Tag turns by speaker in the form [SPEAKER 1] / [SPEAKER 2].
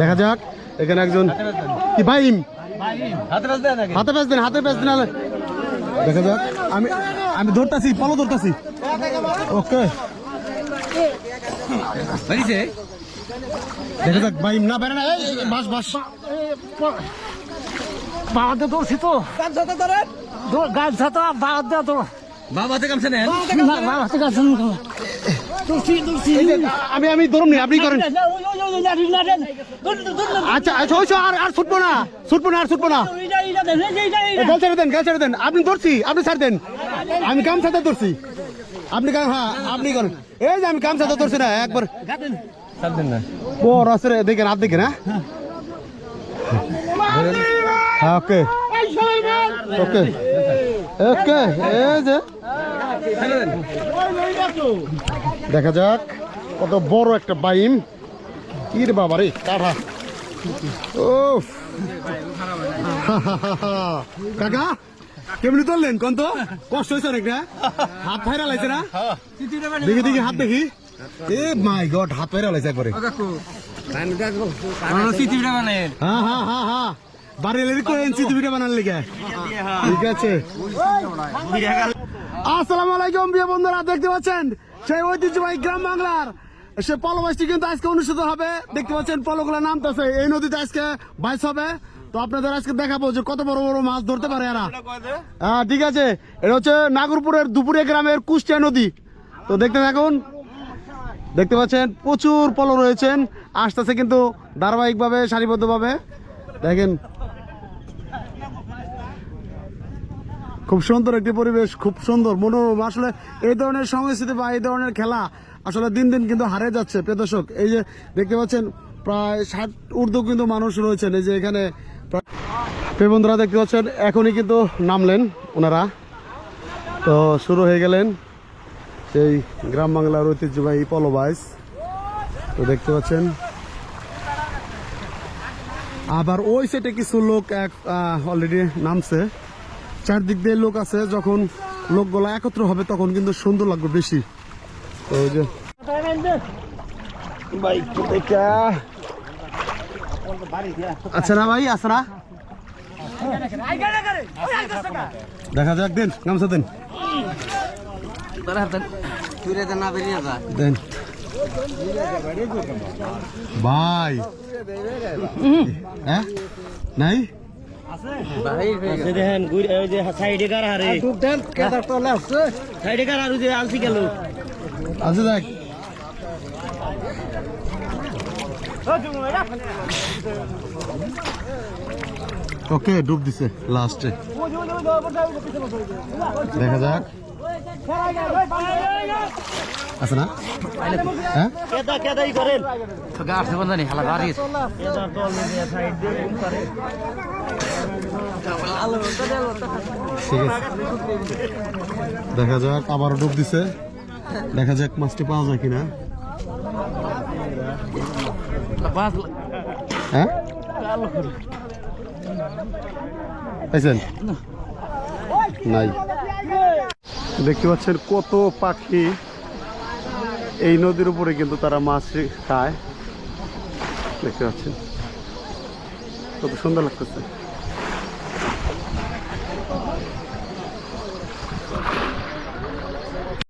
[SPEAKER 1] দেখা যাক এখানে একজন কি বাইম হাতে প্যাঁচ দেন দেখা যাক আমি আমি ধরতাছি পলো ধরতাছি ওকে দেখা যাক বাইম না বেড়ে না বাস বাস
[SPEAKER 2] বাবাতে ধরছি তো গাছ ছাতা বাদ দেওয়া তো
[SPEAKER 3] বাবাতে কামছে নেন
[SPEAKER 2] বাবাতে গাছ
[SPEAKER 1] আমি আমি ধরুন আপনি করেন আচ্ছা আচ্ছা আর ছুটবো না গাছ ছেড়ে দেন আপনি ধরছি আপনি ছাড় দেন আমি কাম ছাতা ধরছি আপনি হ্যাঁ আপনি করেন এই যে আমি কাম ছাতা ধরছি না একবার বড় আছে দেখেন হাত দেখেন হ্যাঁ ওকে ওকে ওকে এই যে দেখা যাক কত বড় একটা বাইম ইর বাবা রে কাঠা ও কাকা কেমনি তুললেন কোন তো কষ্ট হয়েছে অনেক না হাত ফাইরা লাইছে না দেখি দেখি হাত দেখি এ মাই গড হাত ফাইরা লাইছে একবারে হ্যাঁ হ্যাঁ হ্যাঁ হ্যাঁ বাড়ির কোয়েন সিটিভিটা বানার লিগে ঠিক আছে আসসালামু আলাইকুম প্রিয় বন্ধুরা দেখতে পাচ্ছেন সেই ঐতিহ্যবাহী গ্রাম বাংলার সে পলবাসটি কিন্তু আজকে অনুষ্ঠিত হবে দেখতে পাচ্ছেন পলগুলো নামতেছে এই নদীতে আজকে বাইস হবে তো আপনাদের আজকে দেখাবো যে কত বড় বড় মাছ ধরতে পারে এরা হ্যাঁ ঠিক আছে এটা হচ্ছে নাগরপুরের দুপুরিয়া গ্রামের কুষ্টিয়া নদী তো দেখতে থাকুন দেখতে পাচ্ছেন প্রচুর পল রয়েছেন আসতেছে কিন্তু ধারাবাহিকভাবে সারিবদ্ধভাবে দেখেন খুব সুন্দর একটি পরিবেশ খুব সুন্দর মনোরম আসলে এই ধরনের সংস্কৃতি বা এই ধরনের খেলা আসলে দিন দিন কিন্তু হারিয়ে যাচ্ছে প্রিয় দর্শক এই যে দেখতে পাচ্ছেন প্রায় 60 ঊর্ধ্ব কিন্তু মানুষ রয়েছেন এই যে এখানে প্রিয় বন্ধুরা দেখতে পাচ্ছেন এখনই কিন্তু নামলেন ওনারা তো শুরু হয়ে গেলেন সেই গ্রাম বাংলার ঐতিহ্যবাহী পলবাইস তো দেখতে পাচ্ছেন আবার ওই সাইডে কিছু লোক অলরেডি নামছে চারদিক দিয়ে লোক আছে যখন লোকগুলো একত্র হবে তখন কিন্তু সুন্দর লাগবে বেশি তো ওই যে আচ্ছা না ভাই আছে না দেখা যাক দেন গামছা দেন দেন ভাই হ্যাঁ নাই আচ্ছা দেখ ওকে ডুব দিছে লাস্টে দেখা যাক আছে না হ্যাঁ ঠিক আছে দেখা যাক আবারও ডুব দিছে দেখা যাক মাছটি পাওয়া যায় কিনা হ্যাঁ পাইছেন নাই দেখতে পাচ্ছেন কত পাখি এই নদীর উপরে কিন্তু তারা মাছ খায় দেখতে পাচ্ছেন কত সুন্দর লাগতেছে